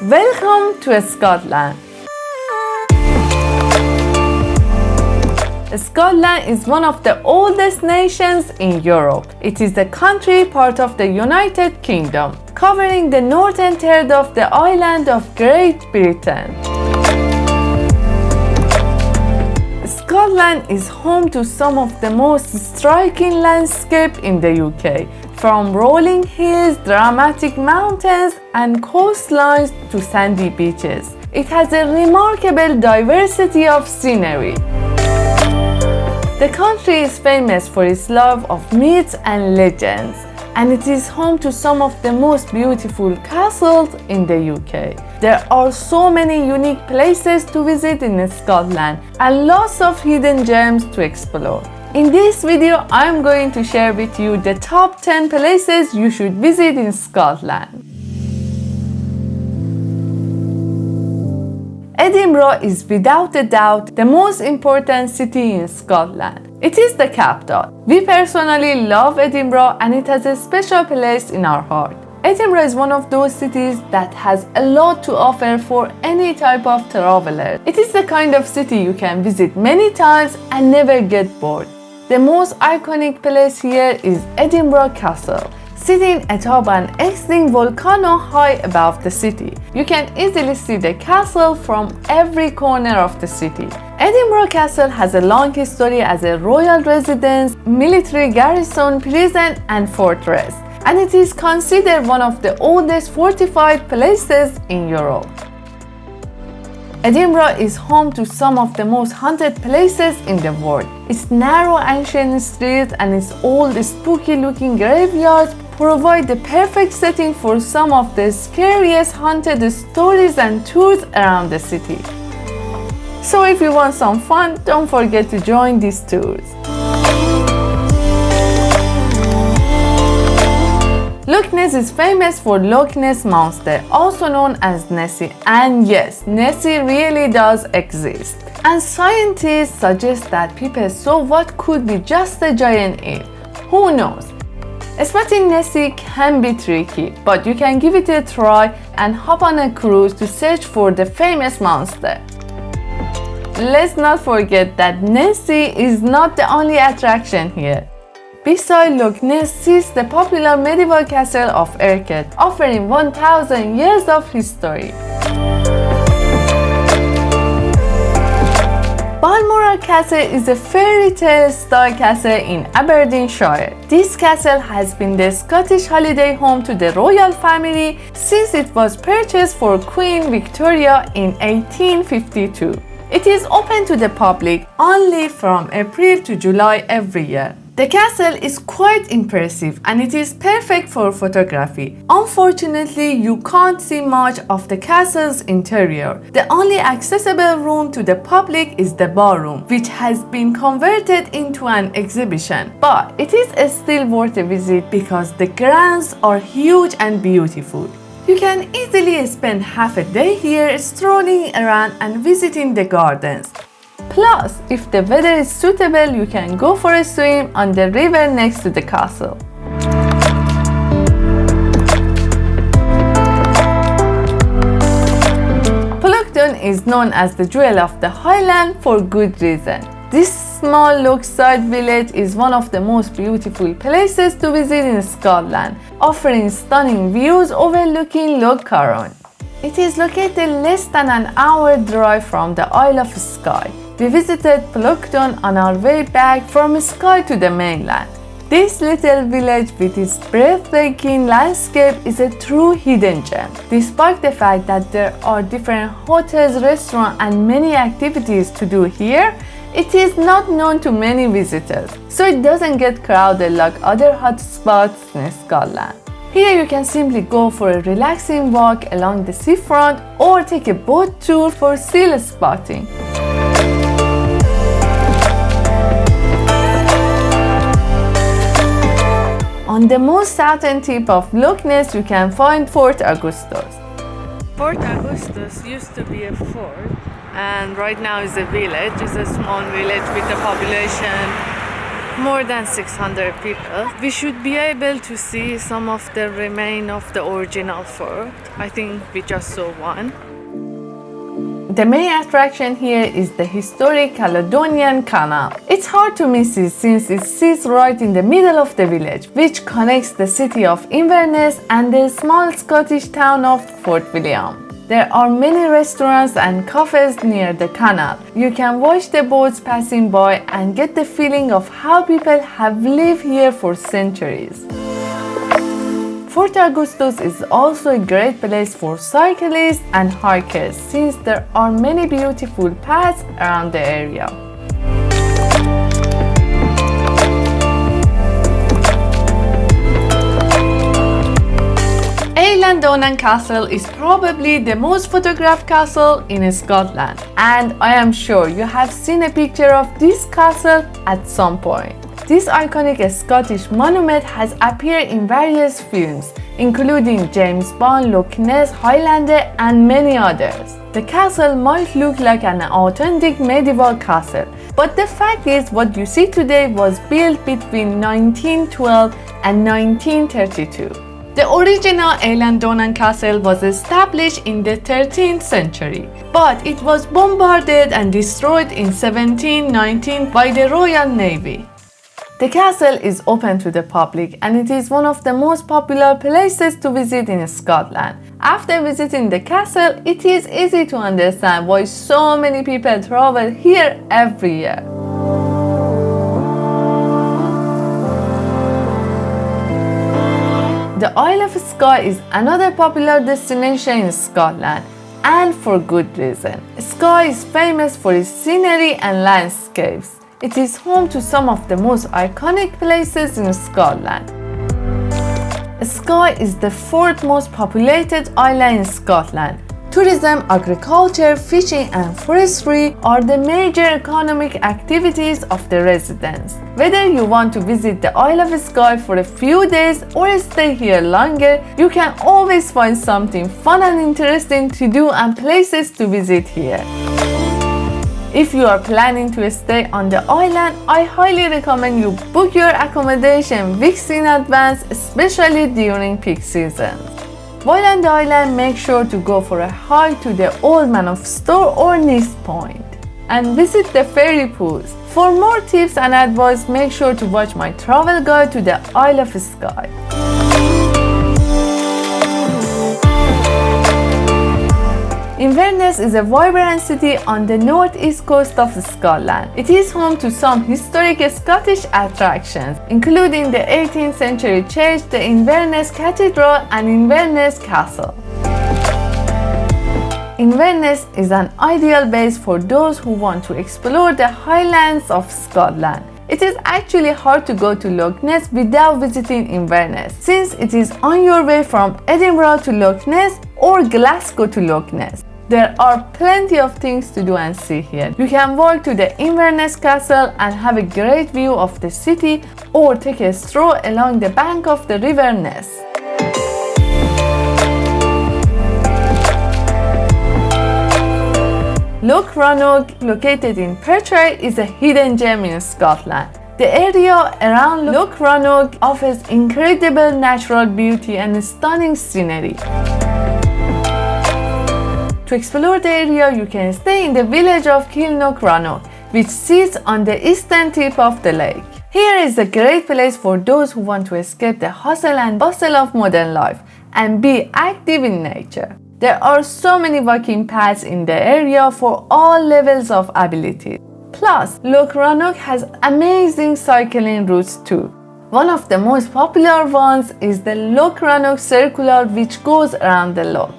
Welcome to Scotland. Scotland is one of the oldest nations in Europe. It is a country part of the United Kingdom, covering the northern third of the island of Great Britain. Scotland is home to some of the most striking landscapes in the UK, from rolling hills, dramatic mountains, and coastlines to sandy beaches. It has a remarkable diversity of scenery. The country is famous for its love of myths and legends, and it is home to some of the most beautiful castles in the UK. There are so many unique places to visit in Scotland and lots of hidden gems to explore. In this video, I'm going to share with you the top 10 places you should visit in Scotland. Edinburgh is without a doubt the most important city in Scotland. It is the capital. We personally love Edinburgh and it has a special place in our heart. Edinburgh is one of those cities that has a lot to offer for any type of traveler. It is the kind of city you can visit many times and never get bored. The most iconic place here is Edinburgh Castle, sitting atop an extinct volcano high above the city. You can easily see the castle from every corner of the city. Edinburgh Castle has a long history as a royal residence, military garrison, prison, and fortress, and it is considered one of the oldest fortified places in Europe. Edinburgh is home to some of the most haunted places in the world. Its narrow ancient streets and its old spooky-looking graveyards provide the perfect setting for some of the scariest haunted stories and tours around the city. So if you want some fun, don't forget to join these tours. Loch Ness is famous for Loch Ness Monster, also known as Nessie. And yes, Nessie really does exist. And scientists suggest that people saw what could be just a giant eel. Who knows? Spotting Nessie can be tricky, but you can give it a try and hop on a cruise to search for the famous monster. Let's not forget that Nessie is not the only attraction here. Beside Loch Ness sits the popular medieval castle of Urquhart, offering 1,000 years of history. Balmoral Castle is a fairy tale style castle in Aberdeenshire. This castle has been the Scottish holiday home to the royal family since it was purchased for Queen Victoria in 1852. It is open to the public only from April to July every year. The castle is quite impressive and it is perfect for photography. Unfortunately, you can't see much of the castle's interior. The only accessible room to the public is the ballroom, which has been converted into an exhibition. But it is still worth a visit because the grounds are huge and beautiful. You can easily spend half a day here strolling around and visiting the gardens. Plus, if the weather is suitable, you can go for a swim on the river next to the castle. Plockton is known as the jewel of the Highland for good reason. This small lakeside village is one of the most beautiful places to visit in Scotland, offering stunning views overlooking Loch. It is located less than an hour drive from the Isle of Skye. We visited Plockton on our way back from Skye to the mainland. This little village with its breathtaking landscape is a true hidden gem. Despite the fact that there are different hotels, restaurants, and many activities to do here, it is not known to many visitors, so it doesn't get crowded like other hot spots in Scotland. Here you can simply go for a relaxing walk along the seafront or take a boat tour for seal spotting. On the most southern tip of Loch Ness, you can find Fort Augustus. Fort Augustus used to be a fort and right now is a village. It's a small village with a population more than 600 people. We should be able to see some of the remain of the original fort. I think we just saw one. The main attraction here is the historic Caledonian Canal. It's hard to miss it since it sits right in the middle of the village, which connects the city of Inverness and the small Scottish town of Fort William. There are many restaurants and cafes near the canal. You can watch the boats passing by and get the feeling of how people have lived here for centuries. Fort Augustus is also a great place for cyclists and hikers since there are many beautiful paths around the area. Eilean Donan Castle is probably the most photographed castle in Scotland, and I am sure you have seen a picture of this castle at some point. This iconic Scottish monument has appeared in various films, including James Bond, Loch Ness, Highlander, and many others. The castle might look like an authentic medieval castle, but the fact is what you see today was built between 1912 and 1932. The original Eilean Donan Castle was established in the 13th century, but it was bombarded and destroyed in 1719 by the Royal Navy. The castle is open to the public and it is one of the most popular places to visit in Scotland. After visiting the castle, it is easy to understand why so many people travel here every year. The Isle of Skye is another popular destination in Scotland, and for good reason. Skye is famous for its scenery and landscapes. It is home to some of the most iconic places in Scotland. Skye is the fourth most populated island in Scotland. Tourism, agriculture, fishing and forestry are the major economic activities of the residents. Whether you want to visit the Isle of Skye for a few days or stay here longer, you can always find something fun and interesting to do and places to visit here. If you are planning to stay on the island, I highly recommend you book your accommodation weeks in advance, especially during peak season. While on the island, make sure to go for a hike to the Old Man of Store or Ness Point and visit the fairy pools. For more tips and advice, make sure to watch my travel guide to the Isle of Skye. Inverness is a vibrant city on the northeast coast of Scotland. It is home to some historic Scottish attractions, including the 18th century church, the Inverness Cathedral, and Inverness Castle. Inverness is an ideal base for those who want to explore the Highlands of Scotland. It is actually hard to go to Loch Ness without visiting Inverness, since it is on your way from Edinburgh to Loch Ness or Glasgow to Loch Ness. There are plenty of things to do and see here. You can walk to the Inverness Castle and have a great view of the city, or take a stroll along the bank of the River Ness. Loch Rannoch, located in Perth, is a hidden gem in Scotland. The area around Loch Rannoch offers incredible natural beauty and stunning scenery. To explore the area, you can stay in the village of Loch Rannoch, which sits on the eastern tip of the lake. Here is a great place for those who want to escape the hustle and bustle of modern life and be active in nature. There are so many walking paths in the area for all levels of ability. Plus, Loch Rannoch has amazing cycling routes too. One of the most popular ones is the Loch Rannoch Circular, which goes around the loch.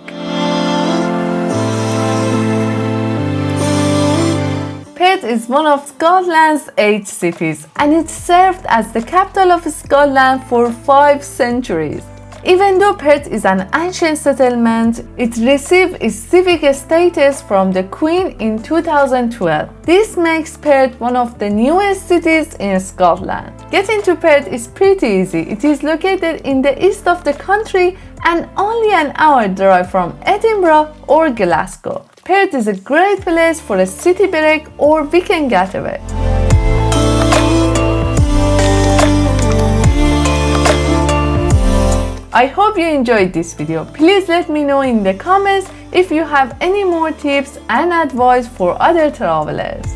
Perth is one of Scotland's 8 cities, and it served as the capital of Scotland for 5 centuries. Even though Perth is an ancient settlement, it received its civic status from the Queen in 2012. This makes Perth one of the newest cities in Scotland. Getting to Perth is pretty easy. It is located in the east of the country and only an hour drive from Edinburgh or Glasgow. Perth is a great place for a city break or weekend getaway. I hope you enjoyed this video. Please let me know in the comments if you have any more tips and advice for other travelers.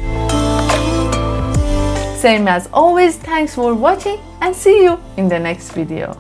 Same as always, thanks for watching and see you in the next video.